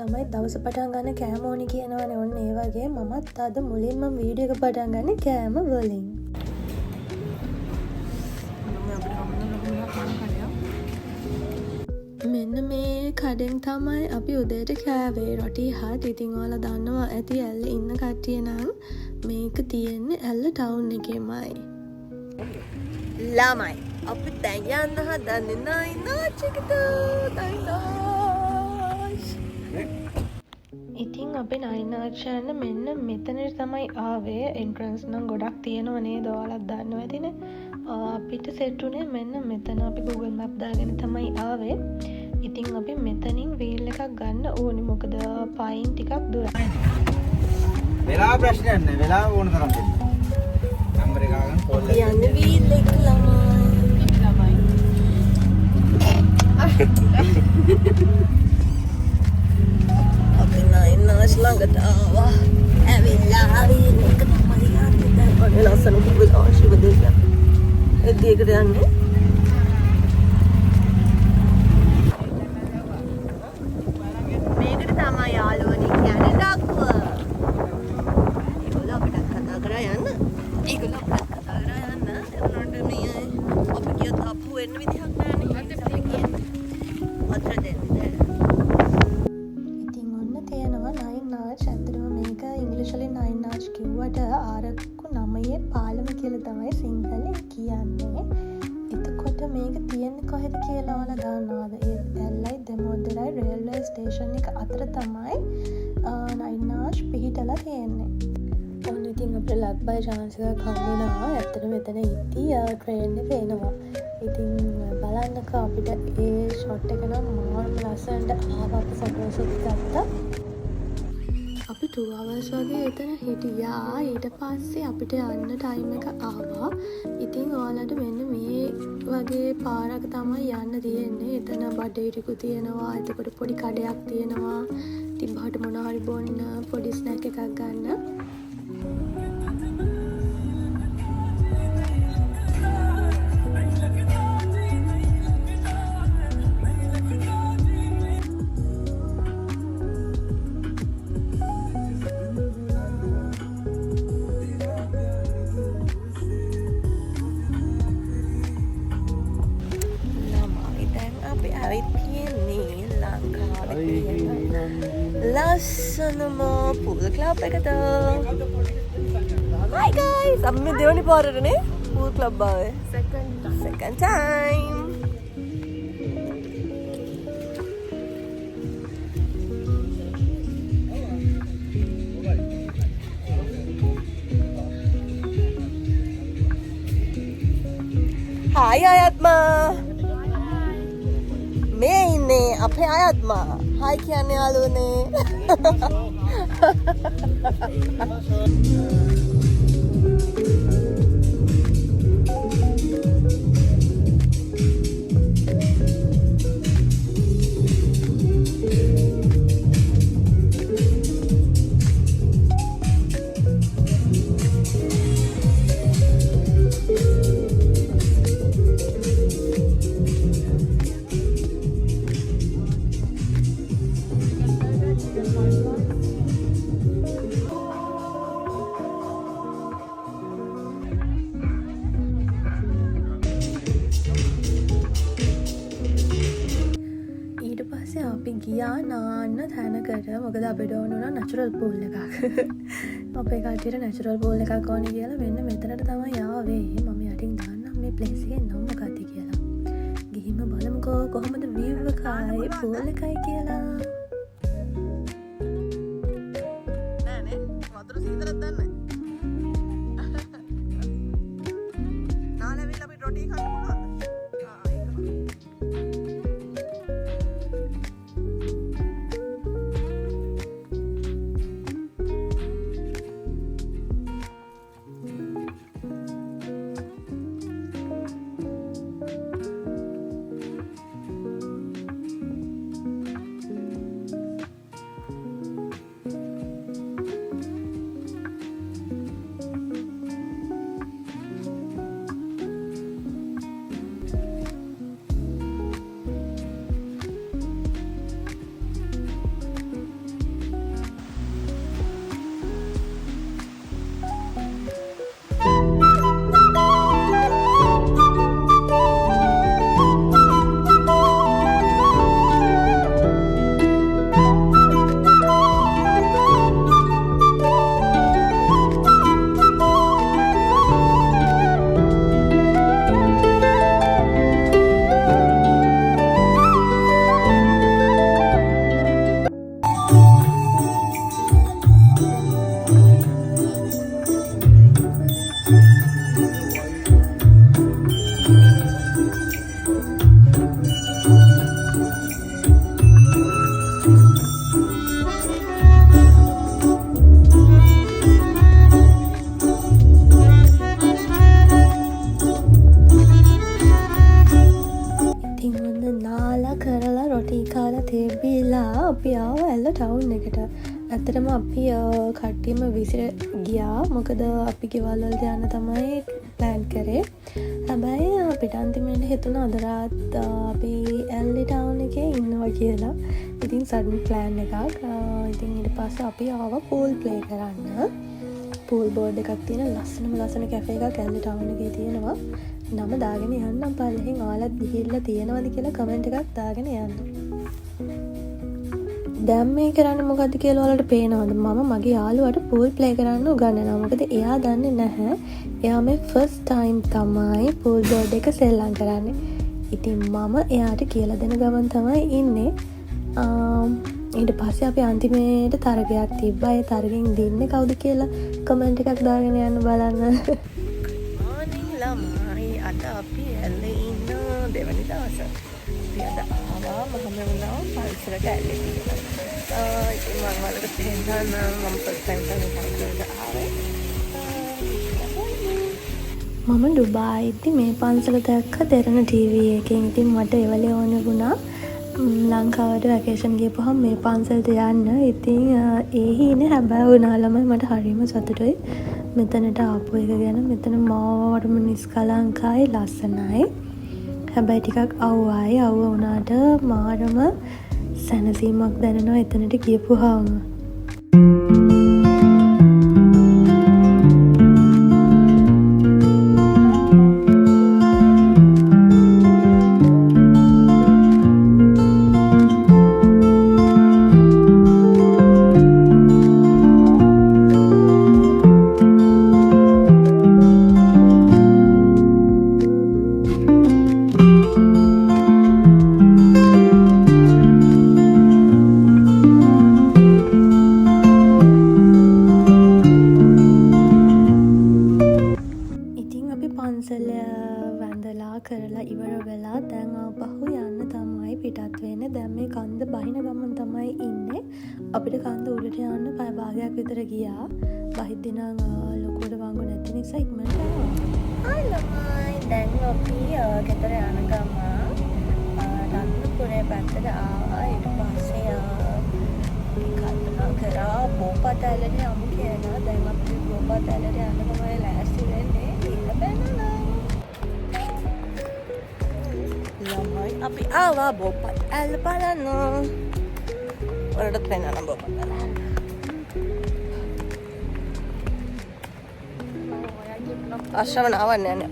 තමයි දවස පටන් ගන්න කෑම ඕනි කියනවනේ. ඔන්න ඒ වගේ මමත් අද මුලින්ම වීඩියෝ එක පටන් ගන්න කෑම වලින්. මෙන්න මේ කඩෙන් තමයි අපි උදේට කෑවේ රොටි හත්. ඉතින් ඔයාලා දන්නවා ඇති ඇල්ල ඉන්න කට්ටිය නම් මේක තියෙන්නේ ඇල්ල ටවුන් එකේමයි. ළමයි අපි දැන් යන්න හදන්නේ නයිනාච්චිකට. ඉතින් අපි නයිනාච්චන්න මෙන්න මෙතනට තමයි ආවේ. එන්ට්‍රන්ස් නම් ගොඩක් තියෙනව නේද? ඔයාලත් දන්නවා ඇතිනේ. අපිට සෙට් උනේ මෙන්න මෙතන. අපි Google Map දාගෙන තමයි ආවේ. ඉතින් අපි මෙතනින් වීල් එකක් ගන්න ඕනි. මොකද පයින් ටිකක් දුරයි. වෙලාව ප්‍රශ්නයක් නෑ. වෙලාව ඕන තරම් දෙන්න. නම්බර් එක ගන්න කෝල් එක. යන්නේ වීල් එක ළමයි. අපි නයිනාස් ළඟට ආවා. ඇවිල්ලා වීල් එක තමයි යන්නේ. දැන් ඔය ලස්සන කුඹුර ආශිව දෙන්න. එද්දීකට යන්නේ. මේකට තමයි යාළුවනේ කියන්නේ ඩක්ව. ඒගොල්ලෝ අපිට කතා කරා යන්න. ඒගොල්ලෝ අපිට කතා කරා යන්න. එතනට මේ අපි කියත් අපු වෙන්න විදිහක් නැහැ. අතර දෙන්නේ. ඉතින් ඔන්න තේනවා නයින් ආච්. ඇත්තටම මේක ඉංග්‍රීසි වලින් නයින් ආච් කිව්වට ආරක්කු 9 පාලම කියලා තමයි සිංහලෙන් කියන්නේ. එතකොට මේක තියෙන්නේ කොහෙද කියලා ඔයාලා දන්නවද? ඒ ඇල්ලයි දෙමොද්දරයි රේල්වේ ස්ටේෂන් එක අතර තමයි නයින් ආච් පිහිටලා තියෙන්නේ. ඔන්න ඉතින් අපිට ලක් බයි chance එකක් හම්බුණා. ඇත්තටම මෙතන ඉති ට්‍රේන් එක එනවා. ඉතින් බලන්නකෝ අපිට ඒ ෂොට් එක නම් මාර්ම ලස්සනට ආවා. අපි සතුටුත් ගත්තා. අපි 2 hours වගේ එතන හිටියා. ඊට පස්සේ අපිට යන්න ටයිම් එක ආවා. ඉතින් ඔයාලට මෙන්න මේ වගේ පාරක තමයි යන්න තියෙන්නේ. එතන බඩේරිකු තියෙනවා. එතකොට පොඩි කඩයක් තියෙනවා. තිබ්බහට මොනවා හරි බොන්න පොඩි ස්නැක් එකක් ගන්න. ලස්සනම පූල් ක්ලබ් එකට. Hi guys, අපි මේ දෙවනි පාරටනේ පූල් ක්ලබ් ආවේ. Second time. Hi Ayatma. මේ ඉන්නේ අපේ අයත්මා. හයි කියන්නේ යාළුවනේ. අපි ගියා නාන්න තැනකට. මොකද අපිට ඕන වුණා නැචරල් පූල් එකක්. අපේ කට්ටියට නැචරල් පූල් එකක් ඕනේ කියලා මෙන්න මෙතනට තමයි ආවේ. මම යටින් දාන්නම් මේ ප්ලේස් එකේ නම මොකක්ද කියලා. ගිහින් බලමුකෝ කොහොමද view එකයි පූල් එකයි කියලා. නෑනේ වතුර සීතලක් දන්නේ. නාලෙවිල් අපි රොටි කන්න පුළුවන්ද? එකට. ඇත්තටම අපි කට්ටියම විසිර ගියා. මොකද අපි ගෙවල් වලට යන්න තමයි ප්ලෑන් කරේ. හැබැයි අපිට අන්තිමට හිතුණා අද රාත් අපි LA ටවුන් එකේ ඉන්නවා කියලා. ඉතින් සඩන් ප්ලෑන් එකක්. ඉතින් ඊට පස්සේ අපි ආවා පූල් ප්ලේ කරන්න. පූල් බෝඩ් එකක් තියෙන ලස්සන කැෆේ එකක් LA ටවුන් එකේ තියෙනවා. නම දාගෙන යන්නම් පල්ලෙහින් ආලත් ගිහිල්ලා තියෙනවද කියලා කමෙන්ට් එකක් දාගෙන යන්න. දැන් මේ කරන්නේ මොකද්ද කියලා ඔයාලට පේනවද? මම මගේ යාළුවාට පූල් ප්ලේ කරන්න උගන්වනවා. මොකද එයා දන්නේ නැහැ. එයා මේ ෆස්ට් ටයිම් තමයි පූල් බෝඩ් එක සෙල්ලම් කරන්නේ. ඉතින් මම එයාට කියලා දෙන ගමන් තමයි ඉන්නේ. ඊට පස්සේ අපි අන්තිමේට තරගයක් තිබ්බා. ඒ තරගෙන් දින්නේ කවුද කියලා කමෙන්ට් එකක් දාගෙන යන්න බලන්න. ළමයි අද අපි LA ඉන්න දෙවනි දවස. අපි අද ආවා මහමෙවුනා පන්සලට LA තියෙනවා. ඉතින් මම වලට පෙන්නන්න මම ෆස්ට් ටයිම් තමයි පන්සලට ආවේ. මම ඩුබායිද්දි මේ පන්සල දැක්ක දෙරණ ටීවී එකෙන්. ඉතින් මට එවලේ ඕන වුණා ලංකාවට වැකේෂන් ගියපුවහම මේ පන්සලට යන්න. ඉතින් ඒහිනේ හැබැයි වුණා ළමයි මට හරිම සතුටුයි මෙතනට ආපු එක ගැන. මෙතන මාවටම නිස්කලංකයි ලස්සනයි. හැබැයි ටිකක් අවුවයි. අවුව වුණාට මාරම සැනසීමක් දැනෙනවා එතනට ගියපුවාම. පන්සල වැඳලා කරලා ඉවර වෙලා දැන් ආපහු යන්න තමයි පිටත් වෙන්නේ. දැන් මේ කන්ද බහින ගමන් තමයි ඉන්නේ. අපිට කන්ද උඩට යන්න පැය භාගයක් විතර ගියා. බහිද්දි නම් ලොකුවට වංගු නැති නිසා ඉක්මනට ආවා. හායි ළමයි දැන් අපි ගෙදර යන ගම රත්නපුරේ පැත්තට ආවා. ඊට පස්සේ කල්පනා කරා බෝපතැලට යමු කියලා. දැන් අපි බෝපතැලට යන්න තමයි ලෑස්ති වෙන්නේ. ළමයි අපි ආවා බෝපත් ඇල්ල බලන්න. ඔයාලට පෙන්නන්න බෝපත් ඇල්ල. ආශ්‍රම නාවන්නේ නැහැ.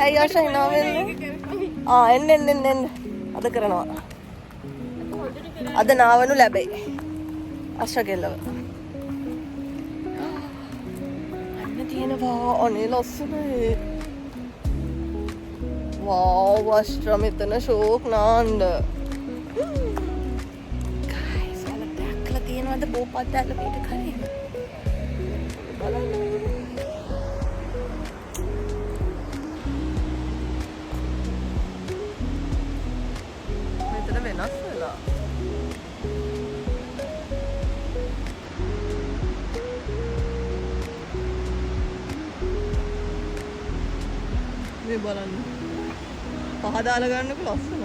ඇයි ආශ්‍රම නාවෙන්නේ? එන්න. අද කරනවා. අද නාවනු ලැබෙයි. ආශ්‍රම කෙල්ලව. තියෙනවා අනේ ලස්සනයි. වාව් ආශ්‍රම මෙතන ෂෝක් නාන්න. ගයිස් ඔයාලා දැක්කලා තියෙනවද බෝපත් ඇල්ල පිට කරේ? බලන්න. මෙතන වෙනස් වෙලා. මේ බලන්න. පහදාලා ගන්නකො ලස්සනයි.